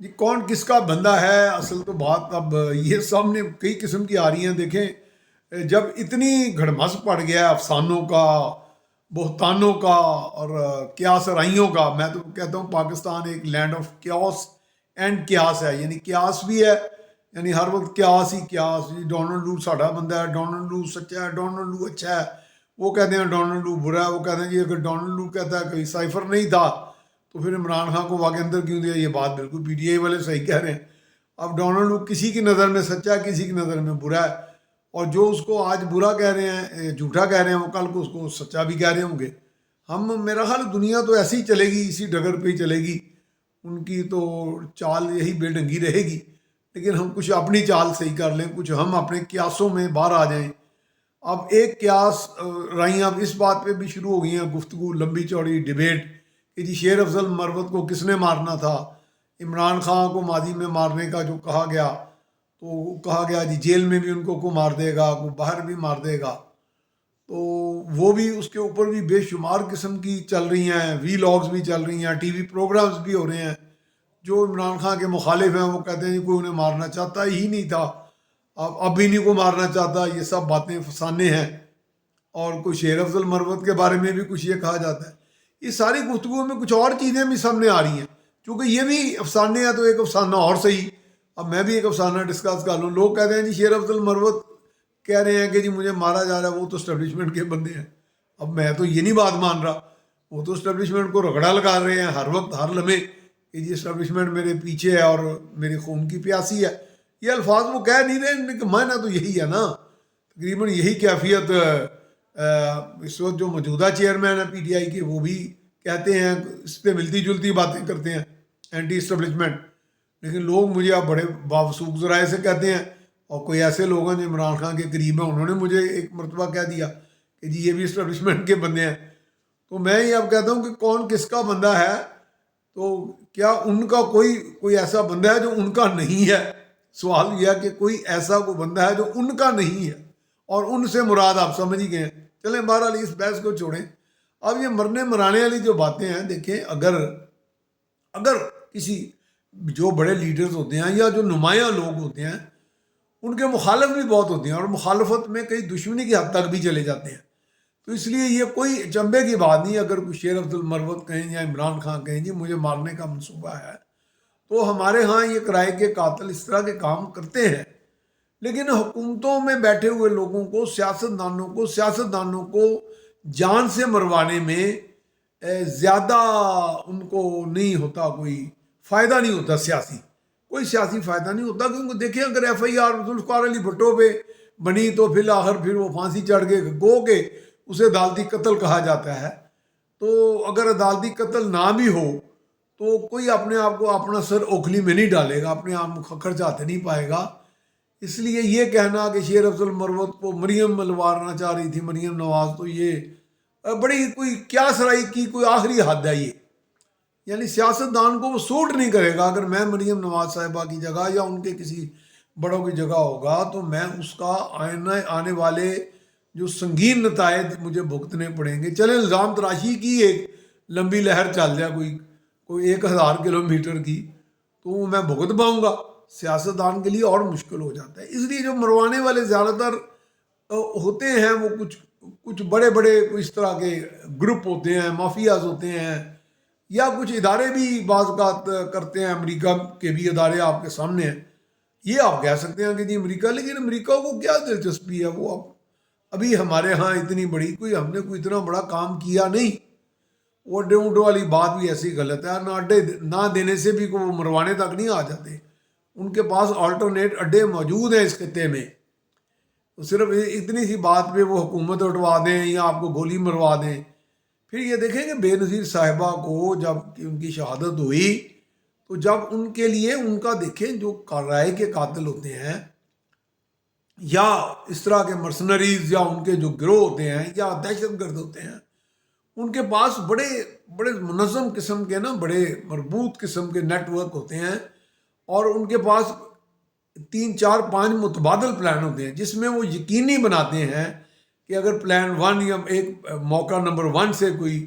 جی کون کس کا بندہ ہے، اصل تو بات اب یہ سامنے کئی قسم کی آ رہی ہیں. دیکھیں جب اتنی گھڑمس پڑ گیا ہے افسانوں کا، بہتانوں کا اور قیاس رائیوں کا. میں تو کہتا ہوں پاکستان ایک لینڈ آف کیاس اینڈ قیاس ہے، یعنی قیاس بھی ہے، یعنی ہر وقت قیاس ہی قیاس. ڈونلڈ لو ساڈا بندہ ہے، ڈونلڈ لو سچا ہے، ڈونلڈ لو اچھا ہے. وہ کہتے ہیں ڈونلڈ لو برا ہے. وہ کہتے ہیں جی اگر ڈونلڈ لو کہتا ہے کہ سائفر نہیں تھا تو پھر عمران خان کو واقع اندر کیوں دیا. یہ بات بالکل پی ٹی آئی والے صحیح کہہ رہے ہیں. اب ڈونلڈ لو کسی کی نظر میں سچا ہے، کسی کی نظر میں برا ہے، اور جو اس کو آج برا کہہ رہے ہیں، جھوٹا کہہ رہے ہیں، وہ کل کو اس کو سچا بھی کہہ رہے ہوں گے. میرا خیال دنیا تو ایسی ہی چلے گی، اسی ڈگر پہ ہی چلے گی. ان کی تو چال یہی بے ڈنگی رہے گی. لیکن ہم کچھ اپنی چال صحیح کر لیں، کچھ ہم اپنے قیاسوں میں باہر آ جائیں. اب ایک قیاس رائیاں اب اس بات پہ بھی شروع ہو گئی ہیں، گفتگو لمبی چوڑی ڈیبیٹ کہ جی شیر افضل مروت کو کس نے مارنا تھا. عمران خان کو ماضی میں مارنے کا جو کہا گیا، تو کہا گیا جی جیل میں بھی ان کو مار دے گا، کو باہر بھی مار دے گا. تو وہ بھی اس کے اوپر بھی بے شمار قسم کی چل رہی ہیں، وی لاگز بھی چل رہی ہیں، ٹی وی پروگرامز بھی ہو رہے ہیں. جو عمران خان کے مخالف ہیں وہ کہتے ہیں جی کوئی انہیں مارنا چاہتا ہی نہیں تھا، اب بھی نہیں کو مارنا چاہتا. یہ سب باتیں فسانے ہیں. اور کوئی شیر افضل مروت کے بارے میں بھی کچھ یہ کہا جاتا ہے. یہ ساری گفتگو میں کچھ اور چیزیں بھی سامنے آ رہی ہیں، چونکہ یہ بھی افسانے ہیں. تو ایک افسانہ اور صحیح، اب میں بھی ایک افسانہ ڈسکس کر لوں. لوگ کہتے ہیں جی شیر افضل مروت کہہ رہے ہیں کہ جی مجھے مارا جا رہا ہے، وہ تو اسٹیبلشمنٹ کے بندے ہیں. اب میں تو یہ نہیں بات مان رہا، وہ تو اسٹیبلشمنٹ کو رگڑا لگا رہے ہیں ہر وقت ہر لمحے کہ جی اسٹیبلشمنٹ میرے پیچھے ہے اور میرے خون کی پیاسی ہے. یہ الفاظ وہ کہہ نہیں رہے، ان کا معنی تو یہی ہے نا. تقریباً یہی کیفیت اس وقت جو موجودہ چیئرمین ہیں پی ٹی آئی کے، وہ بھی کہتے ہیں، اس پہ ملتی جلتی باتیں کرتے ہیں اینٹی اسٹیبلشمنٹ. لیکن لوگ مجھے اب بڑے باوسوق ذرائع سے کہتے ہیں، اور کوئی ایسے لوگ ہیں جو عمران خان کے قریب ہیں، انہوں نے مجھے ایک مرتبہ کہہ دیا کہ جی یہ بھی اسٹیبلشمنٹ کے بندے ہیں. تو میں یہ اب کہتا ہوں کہ کون کس کا بندہ ہے. تو کیا ان کا کوئی ایسا بندہ ہے جو ان کا نہیں ہے؟ سوال یہ ہے کہ کوئی ایسا کوئی بندہ ہے جو ان کا نہیں ہے، اور ان سے مراد آپ سمجھ ہی گئے ہیں. چلیں بہرحال اس بحث کو چھوڑیں. اب یہ مرنے مرانے والی جو باتیں ہیں، دیکھیں اگر کسی جو بڑے لیڈرز ہوتے ہیں یا جو نمایاں لوگ ہوتے ہیں، ان کے مخالف بھی بہت ہوتے ہیں، اور مخالفت میں کئی دشمنی کی حد تک بھی چلے جاتے ہیں. تو اس لیے یہ کوئی چنبے کی بات نہیں. اگر کوئی شیر افضل مروت کہیں یا عمران خان کہیں جی مجھے مارنے کا منصوبہ ہے، تو ہمارے ہاں یہ کرائے کے قاتل اس طرح کے کام کرتے ہیں. لیکن حکومتوں میں بیٹھے ہوئے لوگوں کو، سیاستدانوں کو جان سے مروانے میں زیادہ ان کو نہیں ہوتا، کوئی فائدہ نہیں ہوتا سیاسی، کوئی سیاسی فائدہ نہیں ہوتا. کیونکہ دیکھیں اگر F I R Zulfiqar Ali Bhutto پہ بنی تو پھر آخر پھر وہ پھانسی چڑھ کے گو کہ اسے عدالتی قتل کہا جاتا ہے. تو اگر عدالتی قتل نہ بھی ہو تو کوئی اپنے آپ کو اپنا سر اوکھلی میں نہیں ڈالے گا، اپنے آپ کو خرچاتے نہیں پائے گا. اس لیے یہ کہنا کہ شیر افضل مروت کو مریم ملوارنا چاہ رہی تھی مریم نواز، تو یہ بڑی کوئی کیا سرائی کی کوئی آخری حد ہے. یہ یعنی سیاستدان کو وہ سوٹ نہیں کرے گا. اگر میں مریم نواز صاحبہ کی جگہ یا ان کے کسی بڑوں کی جگہ ہوگا تو میں اس کا آنے والے جو سنگین نتائج مجھے بھگتنے پڑیں گے. چلے الزام تراشی کی ایک لمبی لہر چل جائے کوئی 1000 کلومیٹر کی، تو میں بھگت پاؤں گا. سیاستدان کے لیے اور مشکل ہو جاتا ہے. اس لیے جو مروانے والے زیادہ تر ہوتے ہیں وہ کچھ بڑے اس طرح کے گروپ ہوتے ہیں، مافیاز ہوتے ہیں، یا کچھ ادارے بھی بعض اوقات کرتے ہیں. امریکہ کے بھی ادارے آپ کے سامنے ہیں. یہ آپ کہہ سکتے ہیں کہ جی امریکہ، لیکن امریکہ کو کیا دلچسپی ہے؟ وہ ابھی ہمارے ہاں اتنی بڑی ہم نے کوئی اتنا بڑا کام کیا نہیں. وہ اڈے اونٹوں والی بات بھی ایسی غلط ہے. اڈے نہ دینے سے بھی وہ مروانے تک نہیں آ جاتے. ان کے پاس آلٹرنیٹ اڈے موجود ہیں اس خطے میں. صرف اتنی سی بات پہ وہ حکومت اٹھوا دیں یا آپ کو گولی مروا دیں. پھر یہ دیکھیں کہ بے نظیر صاحبہ کو جب ان کی شہادت ہوئی تو جب ان کے لیے ان کا دیکھیں جو رائے کے قاتل ہوتے ہیں یا اس طرح کے مرسنریز یا ان کے جو گروہ ہوتے ہیں یا دہشت گرد ہوتے ہیں، ان کے پاس بڑے منظم قسم کے بڑے مربوط قسم کے نیٹ ورک ہوتے ہیں، اور ان کے پاس 3 4 5 متبادل پلان ہوتے ہیں جس میں وہ یقینی بناتے ہیں کہ اگر پلان 1 یا ایک موقع نمبر 1 سے کوئی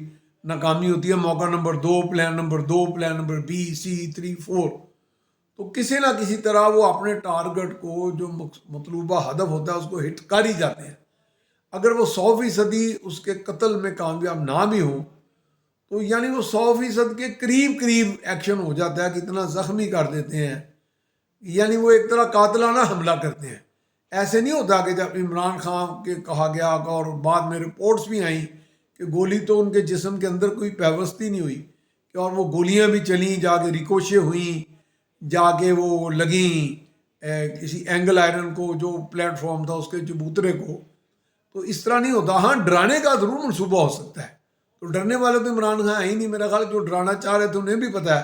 ناکامی ہوتی ہے، موقع number 2، plan number 2، plan number B C 3 4، تو کسی نہ کسی طرح وہ اپنے ٹارگٹ کو جو مطلوبہ ہدف ہوتا ہے اس کو ہٹ کر ہی جاتے ہیں. اگر وہ 100% اس کے قتل میں کامیاب نہ بھی ہوں تو یعنی وہ 100% کے قریب قریب ایکشن ہو جاتا ہے کہ اتنا زخمی کر دیتے ہیں، یعنی وہ ایک طرح قاتلانہ حملہ کرتے ہیں. ایسے نہیں ہوتا کہ جب عمران خان کے کہا گیا اور بعد میں رپورٹس بھی آئیں کہ گولی تو ان کے جسم کے اندر کوئی پیوستی نہیں ہوئی کہ اور وہ گولیاں بھی چلیں، جا کے ریکوشے ہوئیں، جا کے وہ لگیں کسی اینگل آئرن کو جو پلیٹ فارم تھا اس کے چبوترے کو. تو اس طرح نہیں ہوتا. ہاں ڈرانے کا ضرور منصوبہ ہو سکتا ہے. تو ڈرنے والے تو عمران خان ہی نہیں، میرا خیال جو ڈرانا چاہ رہے تھے انہیں بھی پتہ ہے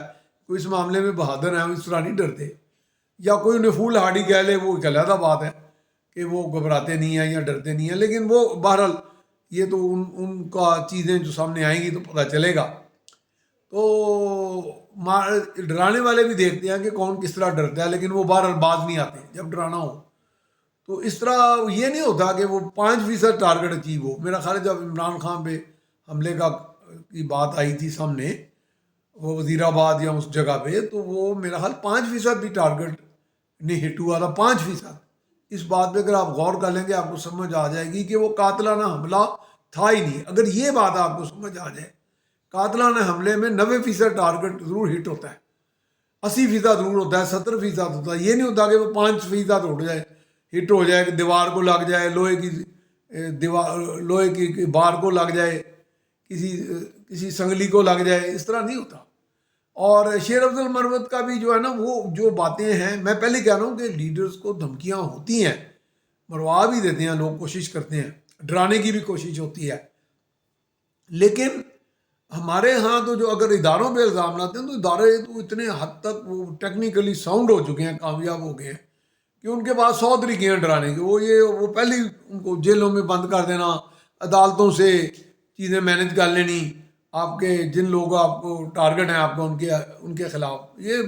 کوئی اس معاملے میں بہادر ہیں، اس طرح نہیں ڈرتے. یا کوئی انہیں فول ہارڈی کہہ لے وہ ایک علیحدہ بات ہے کہ وہ گھبراتے نہیں ہیں یا ڈرتے نہیں ہیں، لیکن وہ بہرحال یہ تو ان کا چیزیں جو سامنے آئیں گی تو پتہ چلے گا. تو ڈرانے والے بھی دیکھتے ہیں کہ کون کس طرح ڈرتا ہے، لیکن وہ بہرحال باز نہیں آتے جب ڈرانا ہو. تو اس طرح یہ نہیں ہوتا کہ وہ 5% ٹارگٹ اچیو ہو. میرا خیال ہے جب عمران خان پہ حملے کی بات آئی تھی سامنے، وہ وزیر آباد یا اس جگہ پہ، تو وہ میرا خیال 5% بھی ٹارگٹ نہیں ہٹ ہوا تھا. 5%. اس بات پہ اگر آپ غور کر لیں گے آپ کو سمجھ آ جائے گی کہ وہ قاتلانہ حملہ تھا ہی نہیں. اگر یہ بات آپ کو سمجھ آ جائے، قاتلانہ حملے میں 90% ٹارگٹ ضرور ہٹ ہوتا ہے، 80% ضرور ہوتا ہے، 70% ہوتا ہے. یہ نہیں ہوتا کہ وہ 5% اٹھ جائے، ہٹ ہو جائے کہ دیوار کو لگ جائے، لوہے کی بار کو لگ جائے، کسی سنگلی کو لگ جائے. اس طرح نہیں ہوتا. اور شیر افضل مروت کا بھی جو ہے نا وہ جو باتیں ہیں، میں پہلے کہہ رہا ہوں کہ لیڈرز کو دھمکیاں ہوتی ہیں، مروا بھی دیتے ہیں لوگ، کوشش کرتے ہیں، ڈرانے کی بھی کوشش ہوتی ہے. لیکن ہمارے ہاں تو جو اگر اداروں پہ الزام لاتے ہیں تو ادارے تو اتنے حد تک وہ ٹیکنیکلی ساؤنڈ ہو چکے ہیں، کامیاب ہو گئے ہیں کہ ان کے پاس 100 طریقے ہیں ڈرانے کے. وہ پہلے ان کو جیلوں میں بند کر دینا، عدالتوں سے چیزیں مینج کر لینی، آپ کے جن لوگ آپ کو ٹارگٹ ہیں آپ کو ان کے خلاف. یہ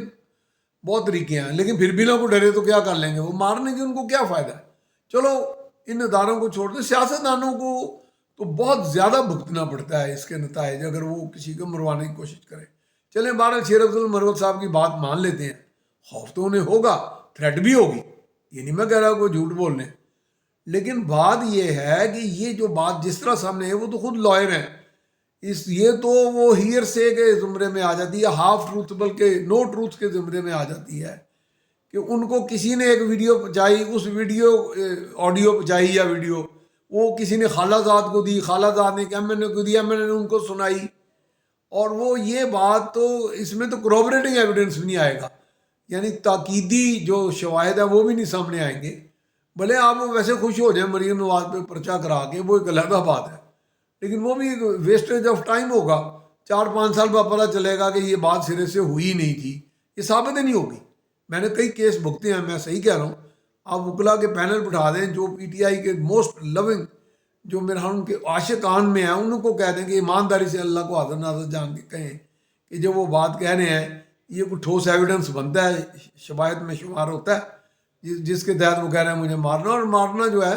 بہت طریقے ہیں، لیکن پھر بھی نہ کو ڈرے تو کیا کر لیں گے؟ وہ مارنے کے ان کو کیا فائدہ ہے؟ چلو ان اداروں کو چھوڑ دیں. سیاستدانوں کو تو بہت زیادہ بھگتنا پڑتا ہے اس کے نتائج اگر وہ کسی کو مروانے کی کوشش کریں. چلیں بہرحال شیر افضل مروت صاحب کی بات مان لیتے ہیں. خوف تو انہیں ہوگا، تھریٹ بھی ہوگی، یہ نہیں میں کہہ رہا کوئی جھوٹ بولنے، لیکن بات یہ ہے کہ یہ جو بات جس طرح سامنے ہے، وہ تو خود لائر ہیں. یہ تو وہ ہیئر سے کے زمرے میں آ جاتی ہے، ہاف ٹروتھ بلکہ نو ٹروتھ کے زمرے میں آ جاتی ہے کہ ان کو کسی نے ایک ویڈیو پہنچائی، اس آڈیو پہنچائی یا ویڈیو وہ کسی نے خالہ زاد کو دی، خالہ زاد نے ایم این اے کو دی، ایم این اے نے ان کو سنائی. اور وہ یہ بات تو اس میں تو کروبریٹنگ ایویڈنس بھی نہیں آئے گا، یعنی تاکیدی جو شواہد ہیں وہ بھی نہیں سامنے آئیں گے. بھلے آپ ویسے خوش ہو جائیں مریم نواز پہ پرچہ کرا کے، وہ ایک علیحدہ بات ہے، لیکن وہ بھی ایک ویسٹیج آف ٹائم ہوگا. 4-5 سال بعد پتہ چلے گا کہ یہ بات سرے سے ہوئی نہیں تھی، یہ ثابت ہی نہیں ہوگی. میں نے کئی کیس بھگتے ہیں، میں صحیح کہہ رہا ہوں. آپ وکلا کے پینل بٹھا دیں جو پی ٹی آئی کے موسٹ لونگ، جو میرا ان کے عاشقان میں ہیں، ان کو کہہ دیں کہ ایمانداری سے اللہ کو حاضر ناظر جان کے کہیں کہ جو وہ بات کہہ رہے ہیں یہ کوئی ٹھوس ایویڈنس بنتا ہے، شواہد میں شمار ہوتا ہے جس کے تحت وہ کہہ رہے ہیں مجھے مارنا. اور مارنا جو ہے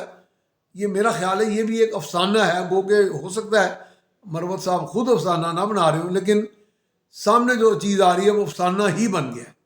یہ میرا خیال ہے یہ بھی ایک افسانہ ہے. گو کہ ہو سکتا ہے مروت صاحب خود افسانہ نہ بنا رہے ہوں، لیکن سامنے جو چیز آ رہی ہے وہ افسانہ ہی بن گیا ہے.